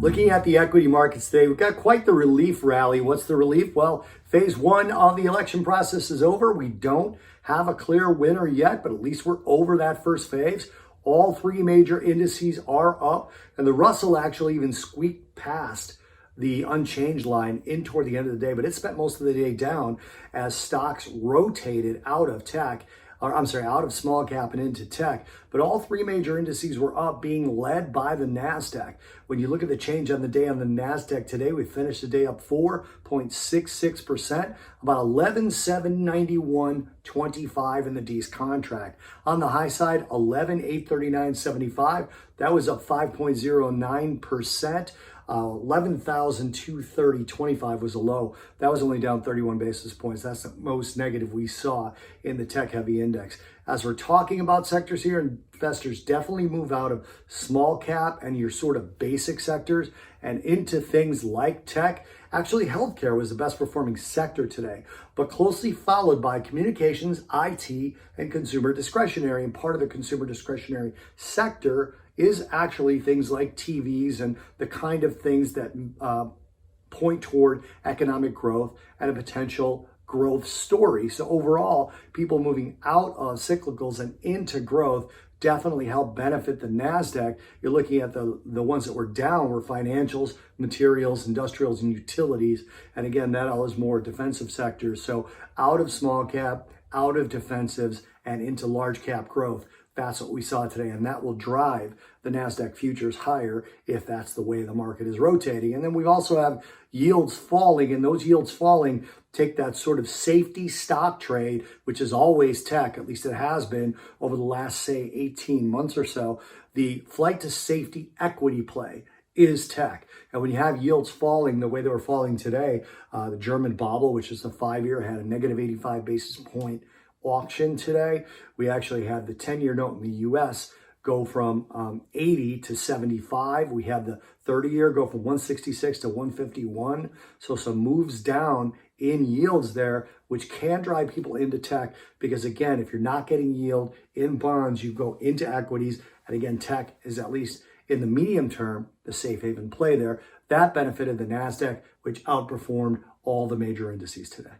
Looking at the equity markets today, we've got quite the relief rally. What's the relief? Well, phase one of the election process is over. We don't have a clear winner yet, but at least we're over that first phase. All three major indices are up, and the Russell actually even squeaked past the unchanged line in toward the end of the day, but it spent most of the day down as stocks rotated out of tech. Out of small cap and into tech. But all three major indices were up, being led by the NASDAQ. When you look at the change on the day on the NASDAQ today, we finished the day up 4.66%, about 11,791.25 in the D's contract. On the high side, 11,839.75. That was up 5.09%. 11,230.25 was a low. That was only down 31 basis points. That's the most negative we saw in the tech heavy index. As we're talking about sectors here, investors definitely move out of small cap and your sort of basic sectors and into things like tech. Actually, healthcare was the best performing sector today, but closely followed by communications, IT, and consumer discretionary. And part of the consumer discretionary sector is actually things like TVs and the kind of things that point toward economic growth and a potential growth story. So overall, people moving out of cyclicals and into growth definitely help benefit the NASDAQ. You're looking at the ones that were down were financials, materials, industrials, and utilities. And again, that all is more defensive sectors. So out of small cap, out of defensives, and into large cap growth. That's what we saw today, and that will drive the NASDAQ futures higher if that's the way the market is rotating. And then we also have yields falling, and those yields falling take that sort of safety stock trade, which is always tech, at least it has been over the last, say, 18 months or so. The flight to safety equity play is tech. And when you have yields falling the way they were falling today, the German Bobl, which is the 5-year, had a negative 85 basis point auction today. We actually had the 10-year note in the US go from 80 to 75. We had the 30-year go from 166 to 151. So some moves down in yields there, which can drive people into tech because, again, if you're not getting yield in bonds, you go into equities. And again, tech is, at least in the medium term, the safe haven play there. That benefited the NASDAQ, which outperformed all the major indices today.